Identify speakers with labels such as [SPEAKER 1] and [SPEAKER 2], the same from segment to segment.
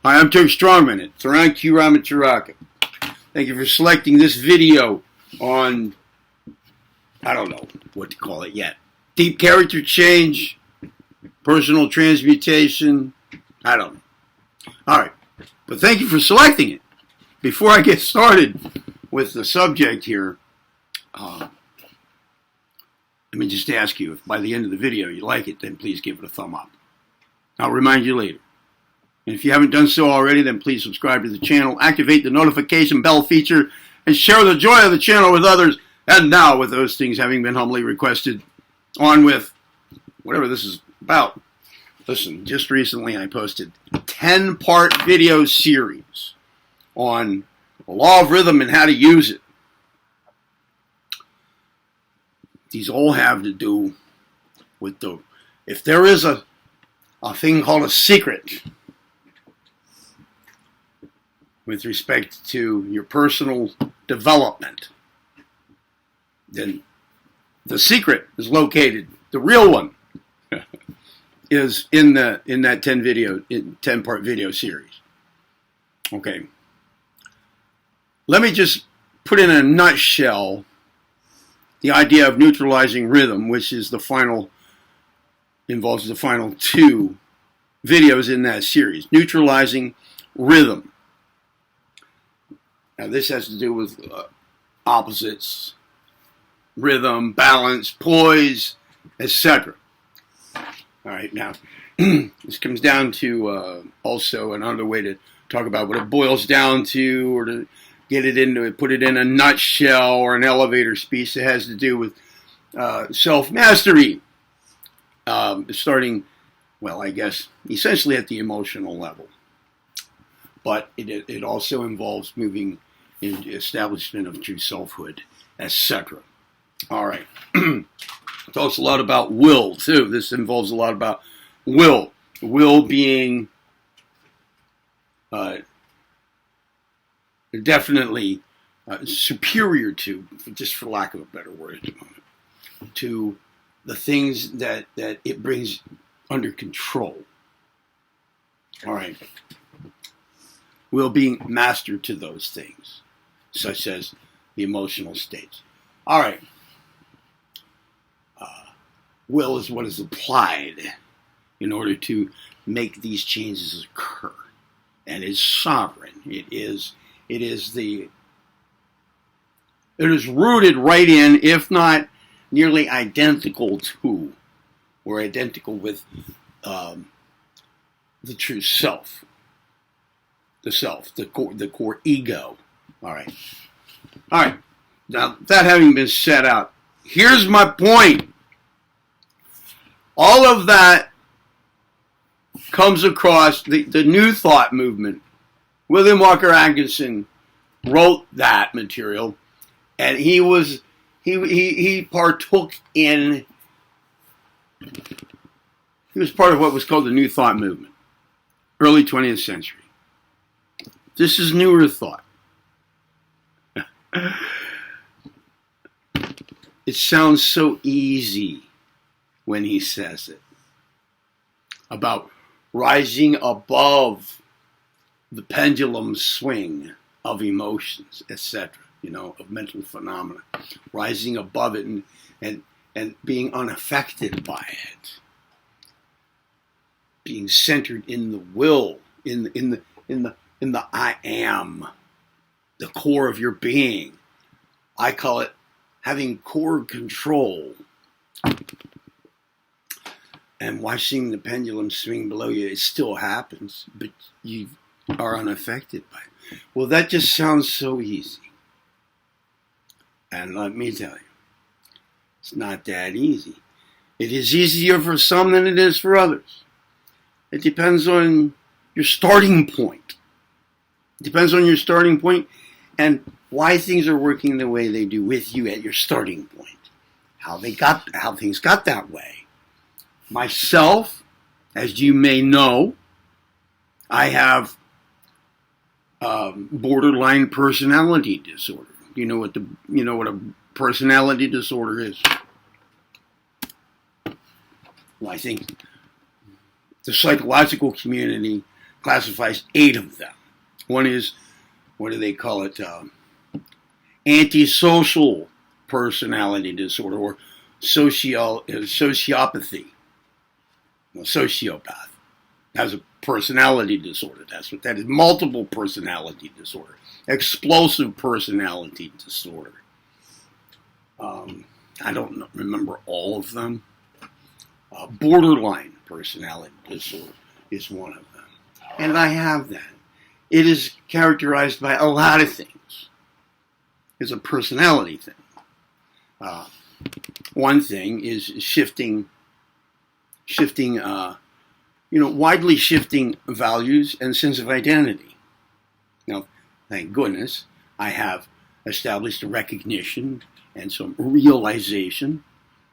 [SPEAKER 1] Hi, I'm Turk Strongman at Taranaki Ramataraka. Thank you for selecting this video on, I don't know what to call it yet. Deep character change, personal transmutation, I don't know. Alright, but thank you for selecting it. Before I get started with the subject here, let me just ask you, if by the end of the video you like it, then please give it a thumb up. I'll remind you later. And if you haven't done so already, then please subscribe to the channel, activate the notification bell feature, and share the joy of the channel with others. And now, with those things having been humbly requested, on with whatever this is about. Listen, just recently I posted a 10-part video series on the law of rhythm and how to use it. These all have to do with if there is a thing called a secret with respect to your personal development, then the secret is located, the real one, is in that 10-part video series. Okay. Let me just put in a nutshell the idea of neutralizing rhythm, which is involves the final 2 videos in that series. Neutralizing rhythm. Now, this has to do with opposites, rhythm, balance, poise, etc. All right, now, this comes down to also another way to talk about what it boils down to, or to put it in a nutshell or an elevator speech that has to do with self-mastery, starting, well, I guess, essentially at the emotional level. But it also involves moving in the establishment of true selfhood, etc. All right. Talks a lot about will, too. This involves a lot about will. Will being definitely superior to, just for lack of a better word at the moment, to the things that it brings under control. All right. Will being master to those things, such as the emotional states. All right. Will is what is applied in order to make these changes occur, and is sovereign. It is rooted right in, if not nearly identical to, or identical with the true self. The core ego. All right. Now, that having been set out, here's my point. All of that comes across the New Thought movement. William Walker Atkinson wrote that material, and he partook in. He was part of what was called the New Thought movement, early 20th century. This is newer thought. It sounds so easy when he says it, about rising above the pendulum swing of emotions, etc., of mental phenomena, rising above it and being unaffected by it, being centered in the will, in the I am, the core of your being. I call it having core control. And watching the pendulum swing below you, it still happens, but you are unaffected by it. Well, that just sounds so easy. And let me tell you, it's not that easy. It is easier for some than it is for others. It depends on your starting point. It depends on your starting point and why things are working the way they do with you at your starting point. How things got that way. Myself, as you may know, I have borderline personality disorder. You know what a personality disorder is? Well, I think the psychological community classifies 8 of them. One is, what do they call it? Antisocial personality disorder, or sociopathy. A sociopath has a personality disorder. That's what that is. Multiple personality disorder. Explosive personality disorder. I don't remember all of them. Borderline personality disorder is one of them. And I have that. It is characterized by a lot of things. It's a personality thing. One thing is shifting, widely shifting values and sense of identity. Now, thank goodness, I have established a recognition and some realization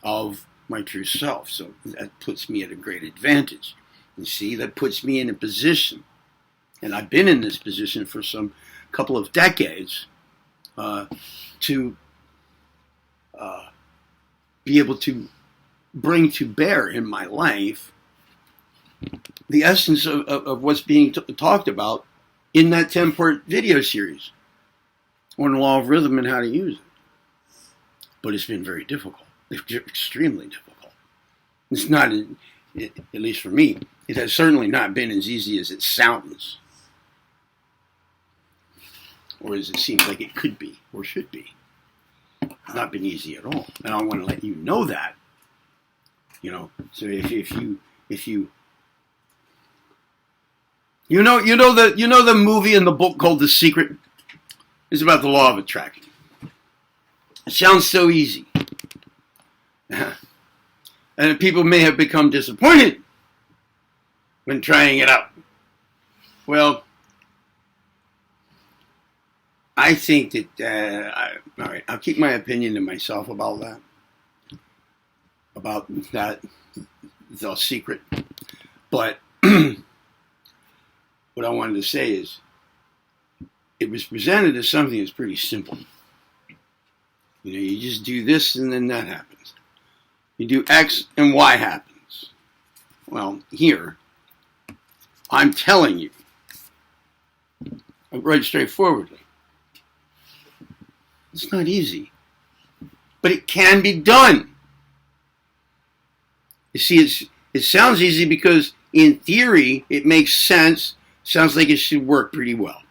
[SPEAKER 1] of my true self. So that puts me at a great advantage. You see, that puts me in a position, and I've been in this position for some couple of decades, to be able to bring to bear in my life the essence of what's being talked about in that 10-part video series on the law of rhythm and how to use it. But it's been very difficult, extremely difficult. It's not, at least for me, it has certainly not been as easy as it sounds, or as it seems like it could be or should be. It's not been easy at all, and I want to let you know that. So if you the movie and the book called The Secret is about the law of attraction. It sounds so easy. And people may have become disappointed when trying it out. Well, I think that, all right, I'll keep my opinion to myself about that, The Secret. But what I wanted to say is, it was presented as something that's pretty simple. You just do this and then that happens. You do X and Y happens. Well, here, I'm telling you, right straightforwardly, it's not easy, but it can be done. You see, it sounds easy because in theory it makes sense, sounds like it should work pretty well.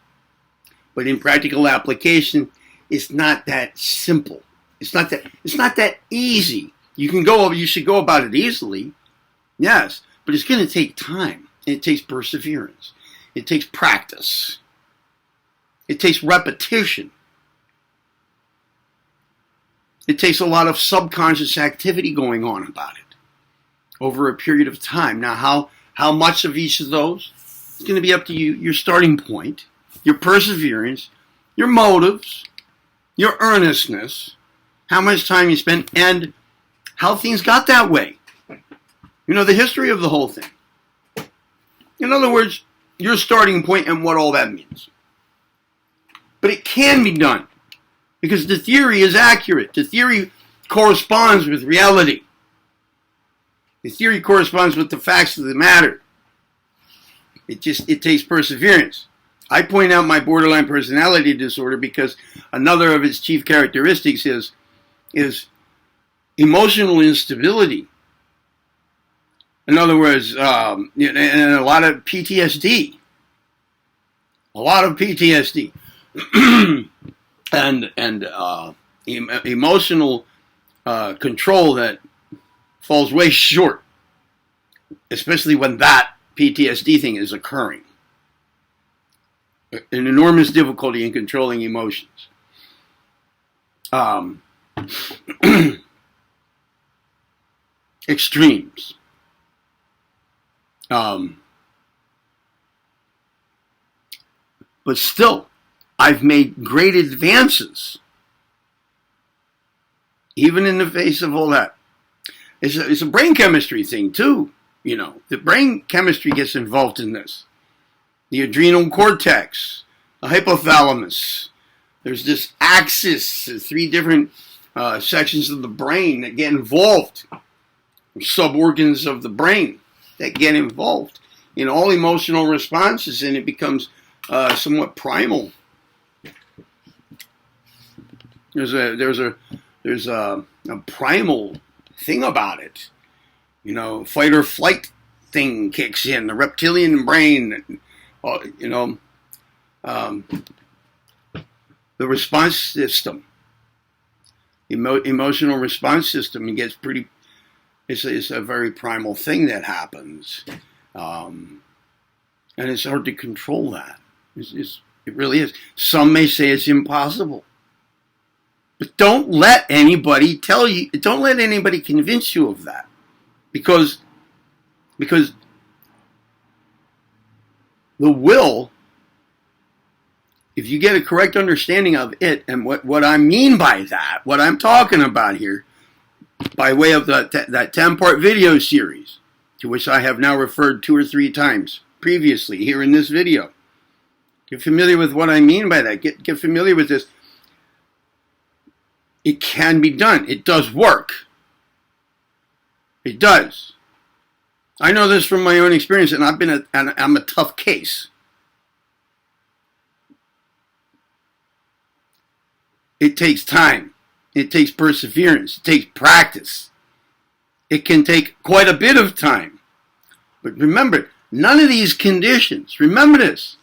[SPEAKER 1] But in practical application, it's not that simple. It's not that easy. You should go about it easily, yes, but it's going to take time. It takes perseverance. It takes practice. It takes repetition. It takes a lot of subconscious activity going on about it over a period of time. Now, how much of each of those is going to be up to you, your starting point, your perseverance, your motives, your earnestness, how much time you spend, and how things got that way. The history of the whole thing. In other words, your starting point and what all that means. But it can be done because the theory is accurate. The theory corresponds with reality. The theory corresponds with the facts of the matter. It takes perseverance. I point out my borderline personality disorder because another of its chief characteristics is emotional instability. In other words, and a lot of PTSD. and emotional control that falls way short, especially when that PTSD thing is occurring. An enormous difficulty in controlling emotions. Extremes. But still, I've made great advances, even in the face of all that. It's a brain chemistry thing, too. The brain chemistry gets involved in this. The adrenal cortex, the hypothalamus. There's this axis, 3 different sections of the brain that get involved, sub-organs of the brain that get involved in all emotional responses, and it becomes somewhat primal. There's a primal thing about it. You know, fight or flight thing kicks in, the reptilian brain, you know, the response system, emotional response system, it gets pretty, it's a very primal thing that happens. And it's hard to control that. It really is. Some may say it's impossible. But don't let anybody tell you, don't let anybody convince you of that. Because the will, if you get a correct understanding of it, and what I mean by that, what I'm talking about here, by way of that 10-part video series, to which I have now referred 2 or 3 times previously here in this video. Get familiar with what I mean by that. Get familiar with this. It can be done. It does work. It does. I know this from my own experience, and I'm a tough case. It takes time. It takes perseverance. It takes practice. It can take quite a bit of time. But remember, none of these conditions, remember this,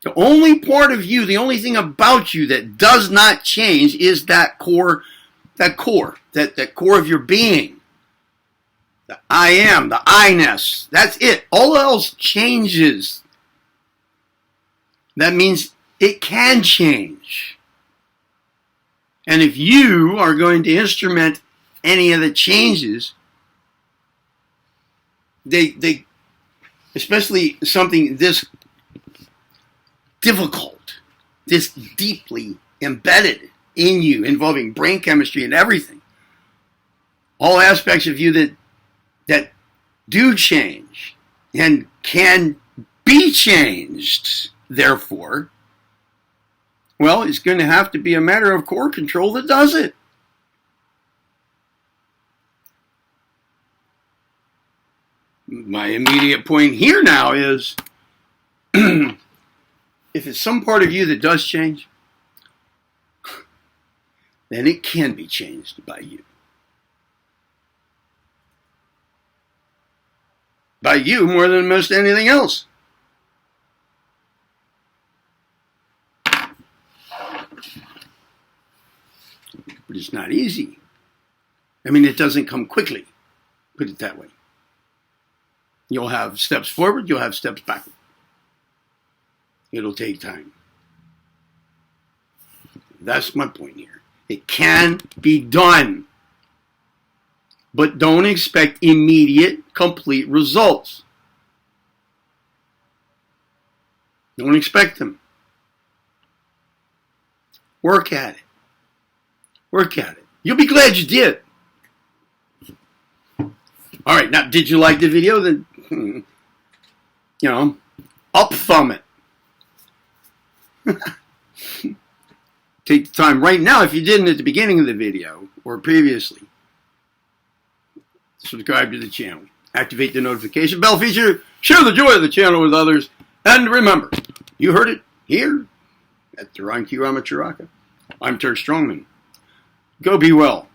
[SPEAKER 1] the only part of you, the only thing about you that does not change is that core of your being. The I am, the I-ness. That's it. All else changes. That means it can change. And if you are going to instrument any of the changes, they especially something this difficult, this deeply embedded in you, involving brain chemistry and everything, all aspects of you that do change and can be changed, therefore, well, it's going to have to be a matter of core control that does it. My immediate point here now is, if it's some part of you that does change, then it can be changed by you. By you more than most anything else. But it's not easy. I mean, it doesn't come quickly. Put it that way. You'll have steps forward, you'll have steps backward. It'll take time. That's my point here. It can be done. But don't expect immediate, complete results. Don't expect them. Work at it. Work at it. You'll be glad you did. All right, now, did you like the video? Then, up thumb it. Take the time right now, if you didn't at the beginning of the video or previously, subscribe to the channel. Activate the notification bell feature. Share the joy of the channel with others. And remember, you heard it here at the Ron Q. Ramacharaka. I'm Turk Strongman. Go be well.